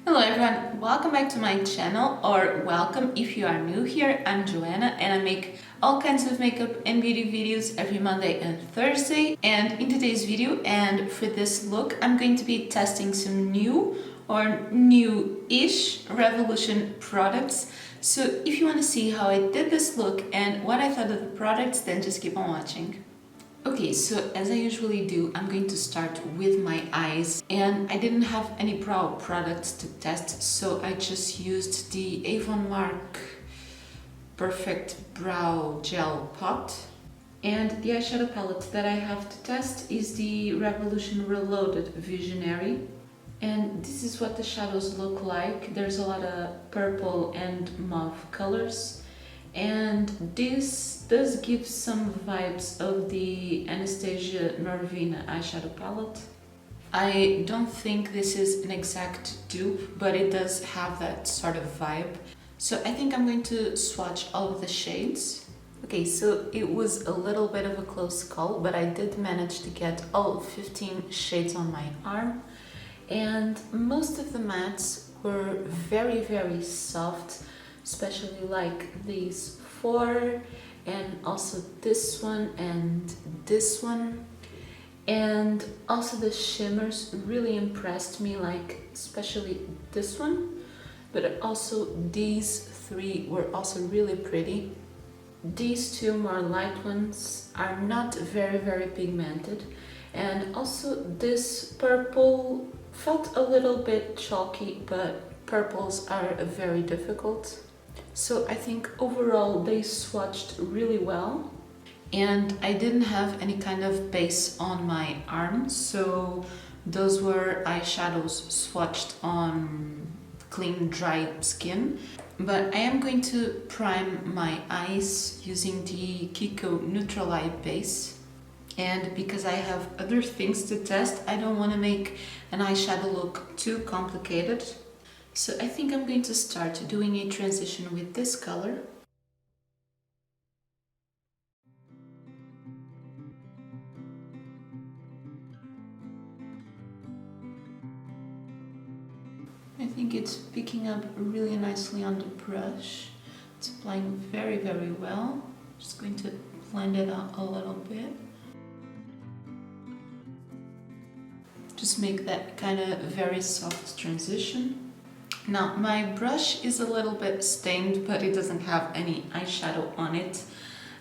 Hello everyone, welcome back to my channel, or welcome if you are new here. I'm Joanna and I make all kinds of makeup and beauty videos every Monday and Thursday. And in today's video and for this look, I'm going to be testing some new or new-ish Revolution products. So if you want to see how I did this look and what I thought of the products, then just keep on watching. Okay, so as I usually do, I'm going to start with my eyes, and I didn't have any brow products to test, so I just used the Primark Perfect Brow Gel Pot. And the eyeshadow palette that I have to test is the Revolution Reloaded Visionary. And this is what the shadows look like. There's a lot of purple and mauve colors. And this does give some vibes of the Anastasia Norvina eyeshadow palette. I don't think this is an exact dupe, but it does have that sort of vibe. So I think I'm going to swatch all of the shades. Okay, so it was a little bit of a close call, but I did manage to get all 15 shades on my arm. And most of the mattes were very, very soft, especially like these four, and also this one and this one. And also the shimmers really impressed me, like especially this one, but also these three were also really pretty. These two more light ones are not very, very pigmented, and also this purple felt a little bit chalky, but purples are very difficult. So I think overall they swatched really well, and I didn't have any kind of base on my arm, so those were eyeshadows swatched on clean, dry skin. But I am going to prime my eyes using the Kiko Neutral Eye base. And because I have other things to test, I don't want to make an eyeshadow look too complicated. So I think I'm going to start doing a transition with this color. I think it's picking up really nicely on the brush. It's applying very, very well. Just going to blend it out a little bit. Just make that kind of very soft transition. Now my brush is a little bit stained, but it doesn't have any eyeshadow on it.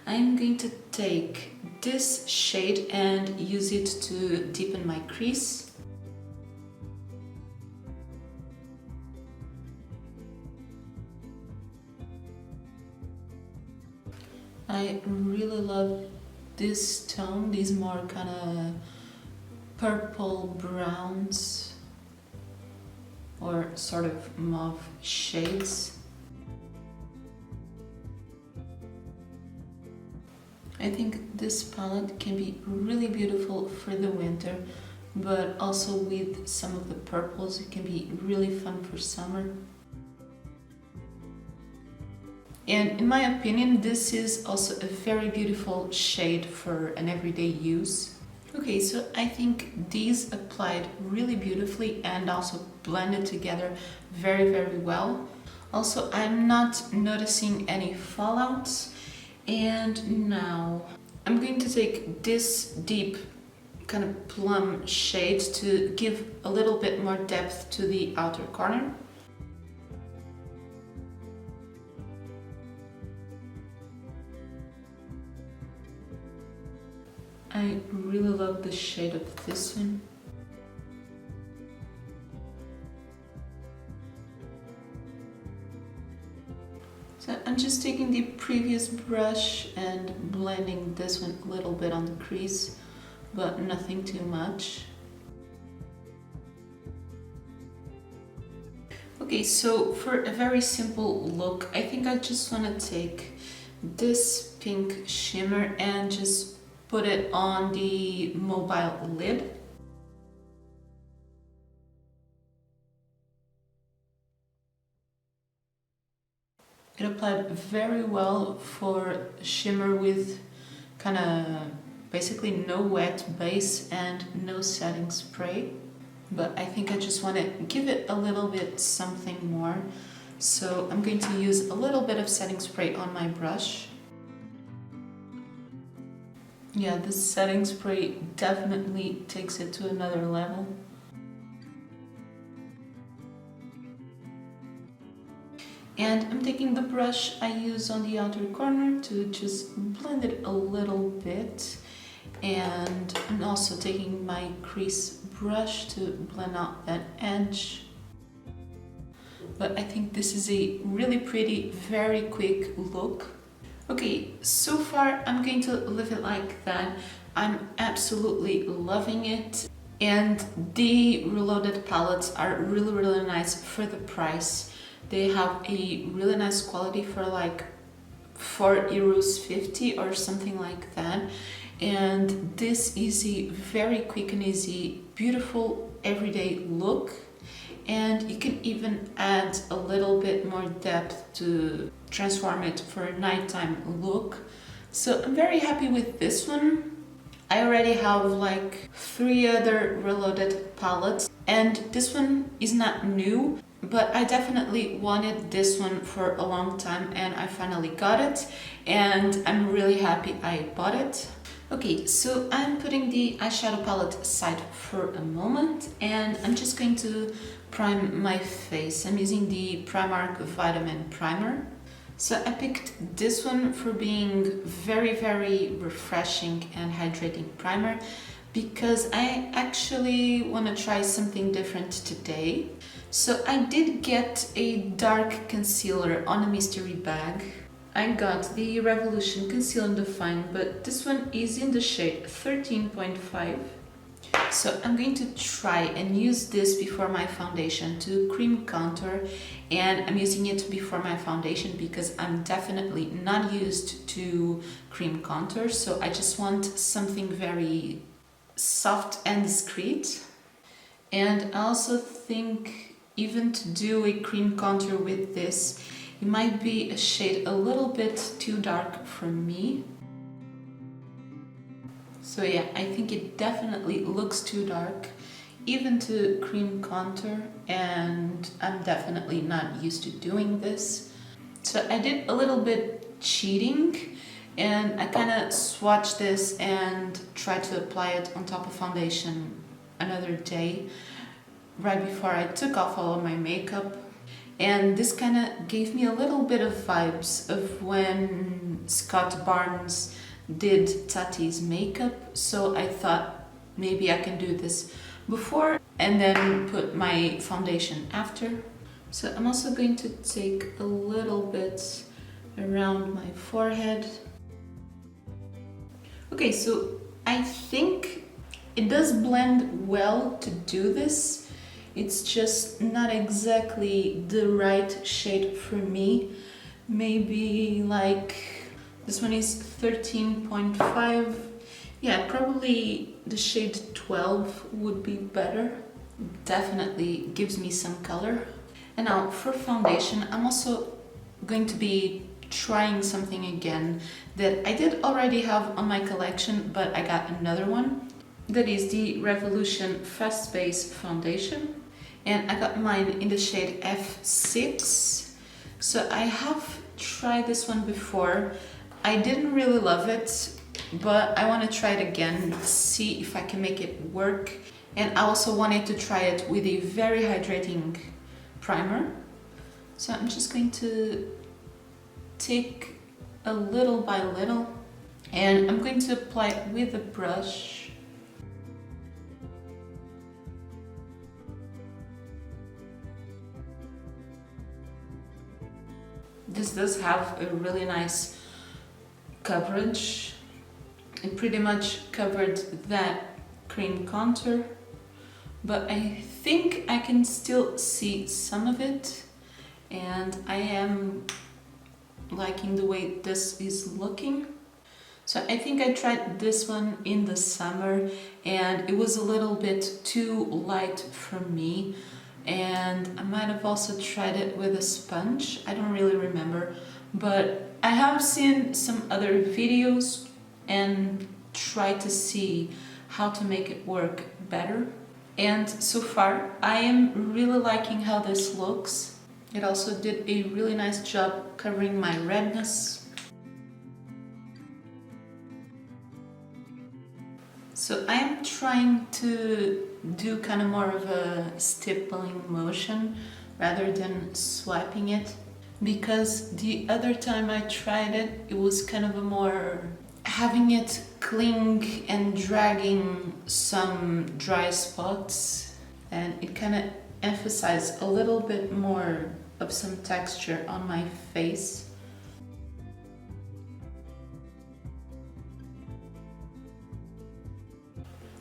I'm going to take this shade and use it to deepen my crease. I really love this tone, these more kind of purple browns or sort of mauve shades. I think this palette can be really beautiful for the winter, but also with some of the purples it can be really fun for summer. And in my opinion, this is also a very beautiful shade for an everyday use. Okay, so I think these applied really beautifully and also blended together very, very well. Also, I'm not noticing any fallouts. And now I'm going to take this deep kind of plum shade to give a little bit more depth to the outer corner. I really love the shade of this one. So I'm just taking the previous brush and blending this one a little bit on the crease, but nothing too much. Okay, so for a very simple look, I think I just want to take this pink shimmer and just put it on the mobile lid. It applied very well for shimmer with kind of basically no wet base and no setting spray. but I think I just want to give it a little bit something more. So I'm going to use a little bit of setting spray on my brush. Yeah, this setting spray definitely takes it to another level. And I'm taking the brush I use on the outer corner to just blend it a little bit. And I'm also taking my crease brush to blend out that edge. But I think this is a really pretty, very quick look. Okay, so far I'm going to leave it like that. I'm absolutely loving it. And the reloaded palettes are really nice for the price. They have a really nice quality for like €4.50 or something like that. And this is a very quick and easy, beautiful everyday look. And you can even add a little bit more depth to transform it for a nighttime look. So I'm very happy with this one. I already have like 3 other reloaded palettes, and this one is not new, but I definitely wanted this one for a long time and I finally got it, and I'm really happy I bought it. Okay, so I'm putting the eyeshadow palette aside for a moment and I'm just going to prime my face. I'm using the Primark Vitamin Primer. So I picked this one for being very refreshing and hydrating primer because I actually want to try something different today. So I did get a dark concealer on a mystery bag. I got the Revolution Conceal and Define, but this one is in the shade 13.5. So I'm going to try and use this before my foundation to cream contour, and I'm using it before my foundation because I'm definitely not used to cream contour, so I just want something very soft and discreet. And I also think even to do a cream contour with this, it might be a shade a little bit too dark for me. So yeah, I think it definitely looks too dark, even to cream contour, and I'm definitely not used to doing this. So I did a little bit cheating, and I kind of swatched this and tried to apply it on top of foundation another day, right before I took off all of my makeup. And this kind of gave me a little bit of vibes of when Scott Barnes did Tati's makeup, so I thought maybe I can do this before and then put my foundation after. So I'm also going to take a little bit around my forehead. Okay, so I think it does blend well to do this. It's just not exactly the right shade for me. Maybe like this one is 13.5. Yeah, probably the shade 12 would be better. Definitely gives me some color. And now for foundation, I'm also going to be trying something again that I did already have on my collection, but I got another one. That is the Revolution Fast Base Foundation. And I got mine in the shade F6. So I have tried this one before. I didn't really love it, but I want to try it again, see if I can make it work. And I also wanted to try it with a very hydrating primer. So I'm just going to take a little by little, and I'm going to apply it with a brush. This does have a really nice coverage. It pretty much covered that cream contour, but I think I can still see some of it, and I am liking the way this is looking. So I think I tried this one in the summer and it was a little bit too light for me, and I might have also tried it with a sponge. I don't really remember, but I have seen some other videos and tried to see how to make it work better. And so far I am really liking how this looks. It also did a really nice job covering my redness. So I am trying to do kind of more of a stippling motion rather than swiping it, because the other time I tried it, it was kind of a more having it cling and dragging some dry spots, and it kind of emphasized a little bit more of some texture on my face.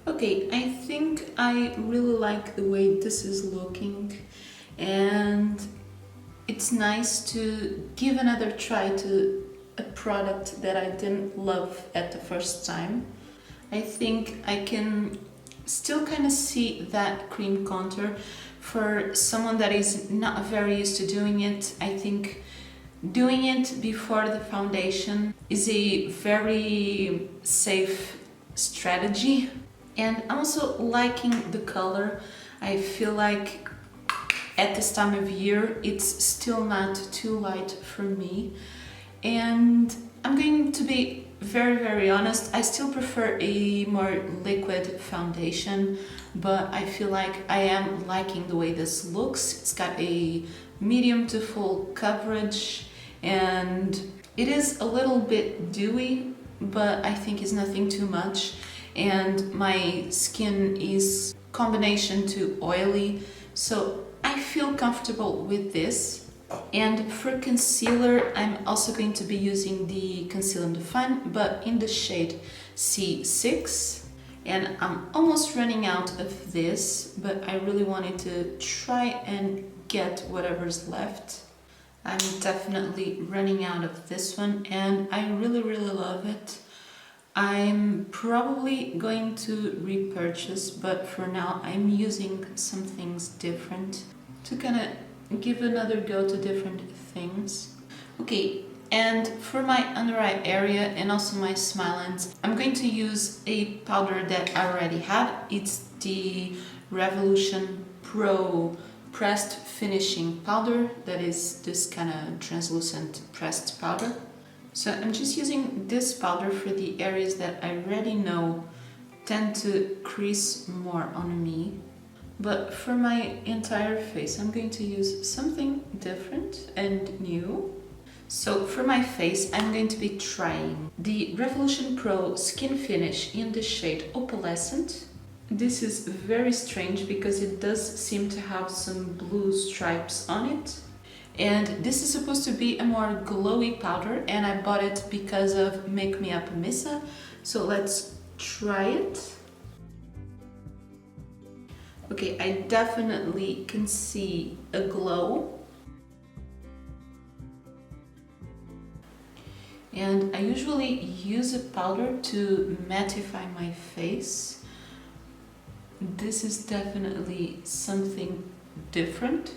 Okay, I think I really like the way this is looking, and it's nice to give another try to a product that I didn't love at the first time. I think I can still kind of see that cream contour. For someone that is not very used to doing it, I think doing it before the foundation is a very safe strategy. And I'm also liking the color. I feel like at this time of year it's still not too light for me. And I'm going to be very honest, I still prefer a more liquid foundation, but I feel like I am liking the way this looks. It's got a medium to full coverage, and it is a little bit dewy, but I think it's nothing too much. And my skin is combination to oily, so I feel comfortable with this. And for concealer, I'm also going to be using the Conceal and Define, but in the shade C6. And I'm almost running out of this, but I really wanted to try and get whatever's left. I'm definitely running out of this one, and I really love it. I'm probably going to repurchase, but for now I'm using some things different to kind of give another go to different things. Okay, and for my under eye area and also my smile lines, I'm going to use a powder that I already had. It's the Revolution Pro Pressed Finishing Powder. That is this kind of translucent pressed powder. So I'm just using this powder for the areas that I already know tend to crease more on me. But for my entire face, I'm going to use something different and new. So for my face, I'm going to be trying the Revolution Pro Skin Finish in the shade Opalescent. This is very strange because it does seem to have some blue stripes on it. And this is supposed to be a more glowy powder, and I bought it because of Make Me Up Missa. So let's try it. Okay, I definitely can see a glow. And I usually use a powder to mattify my face. This is definitely something different.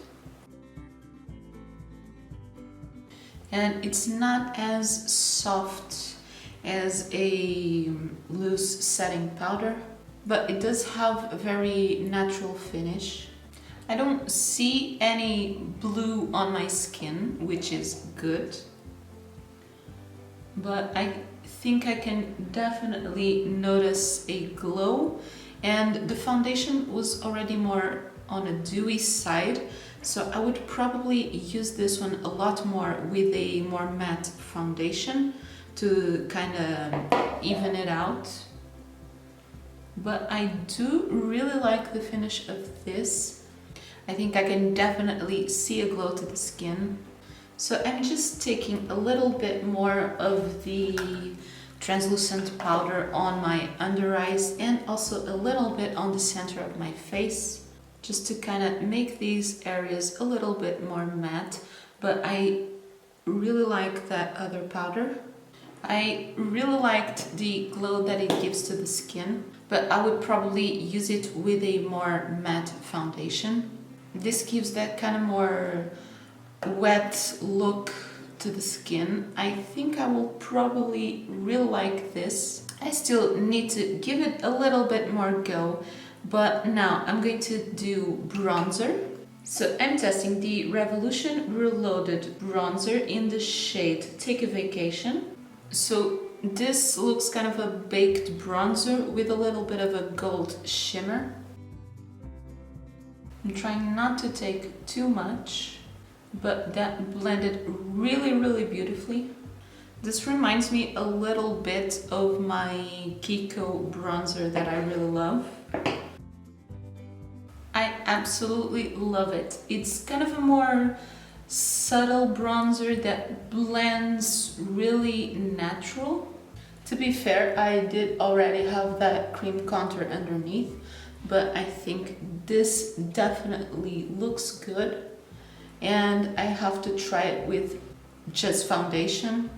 And it's not as soft as a loose setting powder, but it does have a very natural finish. I don't see any blue on my skin, which is good, but I think I can definitely notice a glow, and the foundation was already more on a dewy side, so I would probably use this one a lot more with a more matte foundation to kind of even it out. But I do really like the finish of this. I think I can definitely see a glow to the skin. So I'm just taking a little bit more of the translucent powder on my under eyes and also a little bit on the center of my face, just to kind of make these areas a little bit more matte. But I really like that other powder. I really liked the glow that it gives to the skin, but I would probably use it with a more matte foundation. This gives that kind of more wet look to the skin. I think I will probably really like this. I still need to give it a little bit more go, But now I'm going to do bronzer. So I'm testing the Revolution Reloaded Bronzer in the shade Take a Vacation. So this looks kind of a baked bronzer with a little bit of a gold shimmer. I'm trying not to take too much, but that blended really beautifully. This reminds me a little bit of my Kiko bronzer that I really love. I absolutely love it. It's kind of a more subtle bronzer that blends really natural. To be fair, I did already have that cream contour underneath, but I think this definitely looks good, and I have to try it with just foundation.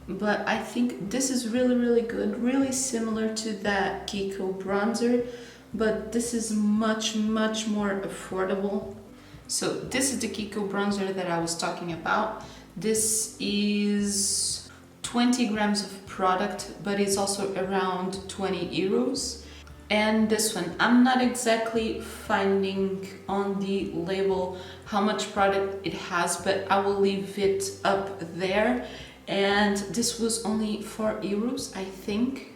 But I think this is really good, really similar to that Kiko bronzer, but this is much more affordable. So this is the Kiko bronzer that I was talking about. This is 20 grams of product, but it's also around 20 euros. And this one, I'm not exactly finding on the label how much product it has, but I will leave it up there. And this was only 4 euros, I think.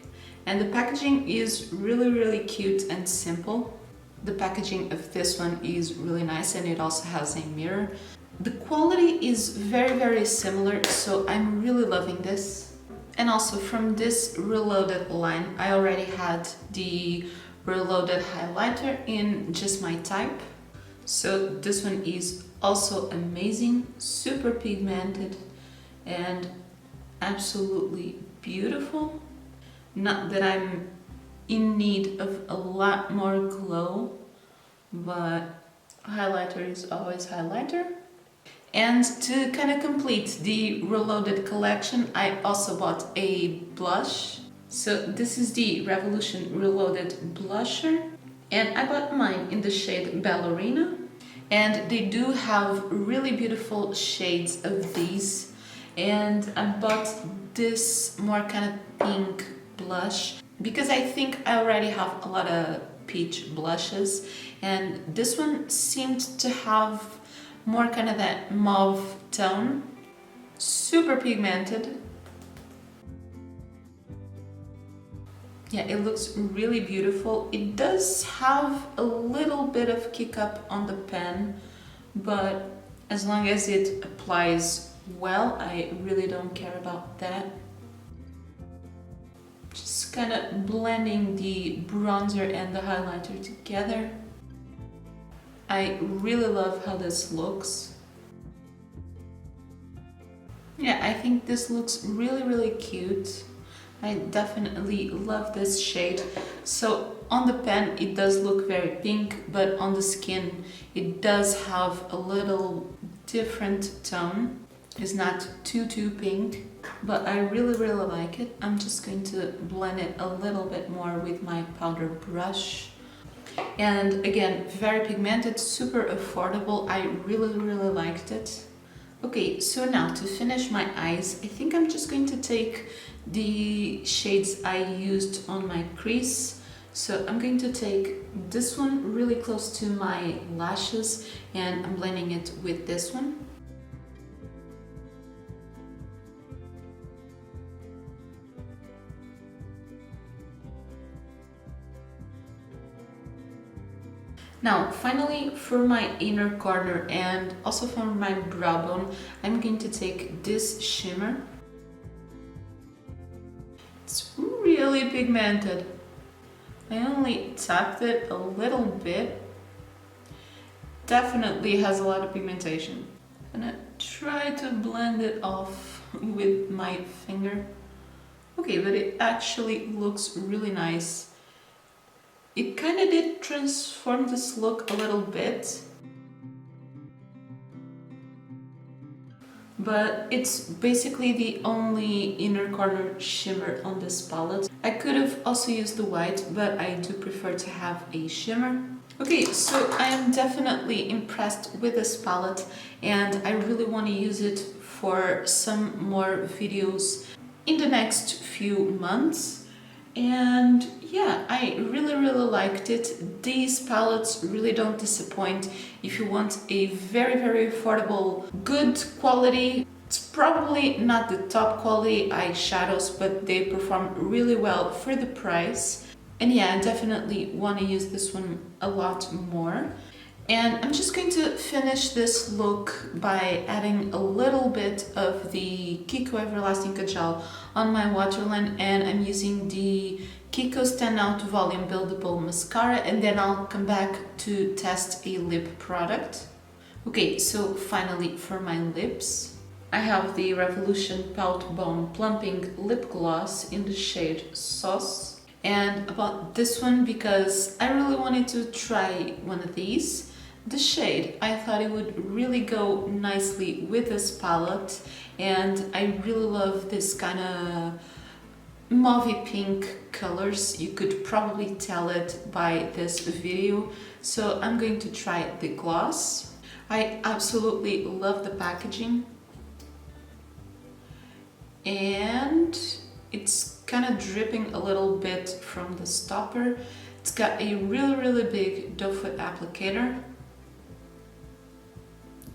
And the packaging is really cute and simple. The packaging of this one is really nice, and it also has a mirror. The quality is very similar, so I'm really loving this. And also from this Reloaded line, I already had the Reloaded highlighter in just my type. So this one is also amazing, super pigmented and absolutely beautiful. Not that I'm in need of a lot more glow, but highlighter is always highlighter. And to kind of complete the Reloaded collection, I also bought a blush. So this is the Revolution Reloaded blusher, and I bought mine in the shade Ballerina. And they do have really beautiful shades of these. And I bought this more kind of pink blush because I think I already have a lot of peach blushes, and this one seemed to have more kind of that mauve tone, super pigmented. Yeah, it looks really beautiful. It does have a little bit of kick up on the pen, but as long as it applies well, I really don't care about that. Just kind of blending the bronzer and the highlighter together. I really love how this looks. Yeah, I think this looks really cute. I definitely love this shade. So on the pen it does look very pink, but on the skin it does have a little different tone. It's not too pink, but I really like it. I'm just going to blend it a little bit more with my powder brush. And again, very pigmented, super affordable. I really liked it. Okay, so now to finish my eyes, I think I'm just going to take the shades I used on my crease. So I'm going to take this one really close to my lashes, and I'm blending it with this one. Now, finally, for my inner corner and also for my brow bone, I'm going to take this shimmer. It's really pigmented. I only tapped it a little bit. Definitely has a lot of pigmentation. I'm gonna try to blend it off with my finger. Okay, but it actually looks really nice. It kind of did transform this look a little bit, but it's basically the only inner corner shimmer on this palette. I could have also used the white, but I do prefer to have a shimmer. Okay, so I am definitely impressed with this palette, and I really want to use it for some more videos in the next few months. And yeah, I really liked it. These palettes really don't disappoint. If you want a very affordable, good quality, it's probably not the top quality eyeshadows, but they perform really well for the price. And yeah, I definitely want to use this one a lot more. And I'm just going to finish this look by adding a little bit of the Kiko Everlasting Kajal on my waterline, and I'm using the Kiko Stand Out Volume Buildable Mascara, and then I'll come back to test a lip product. Okay, so finally for my lips, I have the Revolution Pout Bomb Plumping Lip Gloss in the shade Sauce. And about this one, because I really wanted to try one of these, the shade, I thought it would really go nicely with this palette, and I really love this kind of mauvey pink colors. You could probably tell it by this video. So I'm going to try the gloss. I absolutely love the packaging, and it's kind of dripping a little bit from the stopper. It's got a really big doe foot applicator,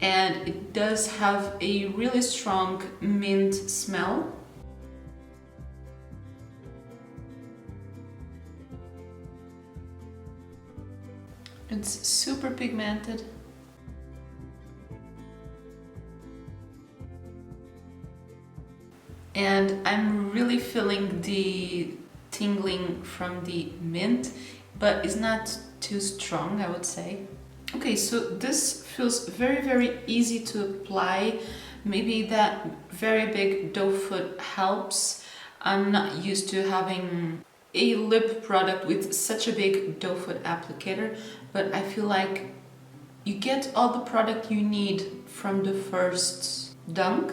and it does have a really strong mint smell. It's super pigmented. And I'm really feeling the tingling from the mint, but it's not too strong, I would say. Okay, so this feels very easy to apply. Maybe that very big doe foot helps. I'm not used to having a lip product with such a big doe foot applicator, but I feel like you get all the product you need from the first dunk.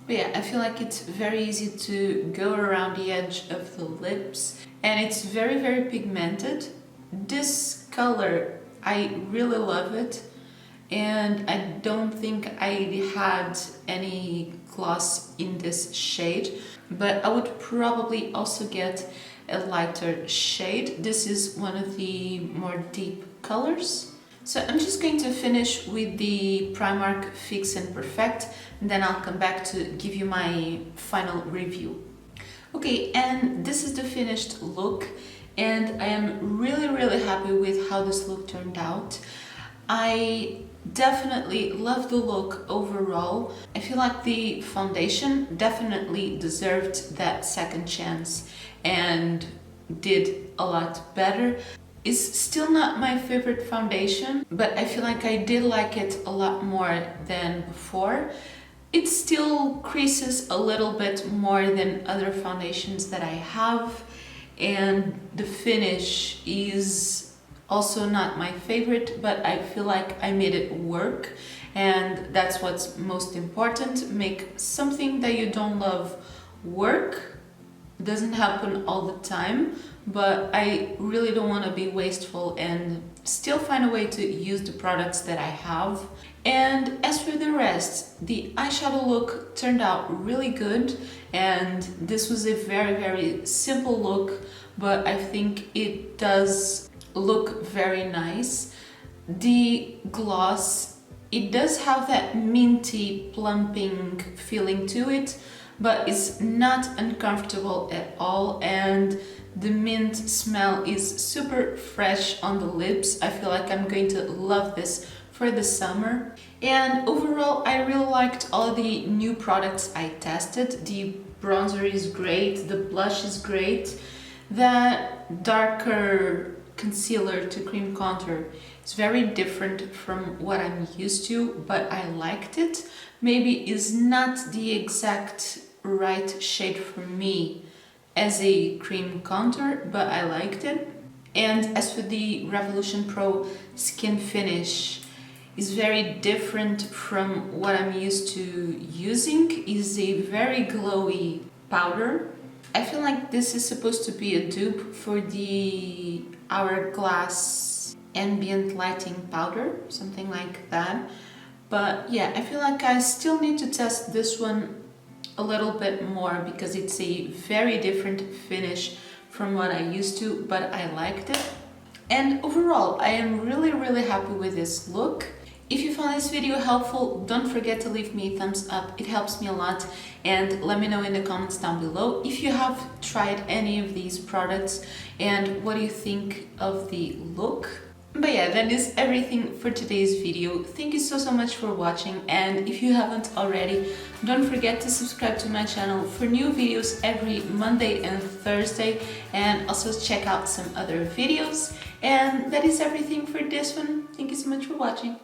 But yeah, I feel like it's very easy to go around the edge of the lips, and it's very pigmented. This color, I really love it, and I don't think I had any gloss in this shade, but I would probably also get a lighter shade. This is one of the more deep colors. So I'm just going to finish with the Primark Fix N Perfect, and then I'll come back to give you my final review. Okay, and this is the finished look, and I am really happy with how this look turned out. I definitely love the look overall. I feel like the foundation definitely deserved that second chance and did a lot better. It's still not my favorite foundation, but I feel like I did like it a lot more than before. It still creases a little bit more than other foundations that I have, and the finish is also not my favorite, but I feel like I made it work, and that's what's most important. Make something that you don't love work. It doesn't happen all the time, but I really don't want to be wasteful and still find a way to use the products that I have. And as for the rest, the eyeshadow look turned out really good, and this was a very simple look, but I think it does look very nice. The gloss, it does have that minty plumping feeling to it, but it's not uncomfortable at all, and the mint smell is super fresh on the lips. I feel like I'm going to love this for the summer. And overall, I really liked all the new products I tested. The bronzer is great, the blush is great, that darker concealer to cream contour is very different from what I'm used to, but I liked it. Maybe is not the exact right shade for me as a cream contour, but I liked it. And as for the Revolution Pro Skin Finish, is very different from what I'm used to using. Is a very glowy powder. I feel like this is supposed to be a dupe for the Hourglass Ambient Lighting Powder, something like that. But yeah, I feel like I still need to test this one a little bit more because it's a very different finish from what I used to, but I liked it. And overall, I am really happy with this look. If you found this video helpful, don't forget to leave me a thumbs up, it helps me a lot, and let me know in the comments down below if you have tried any of these products and what do you think of the look. But yeah, that is everything for today's video. Thank you so much for watching, and if you haven't already, don't forget to subscribe to my channel for new videos every Monday and Thursday, and also check out some other videos. And that is everything for this one. Thank you so much for watching.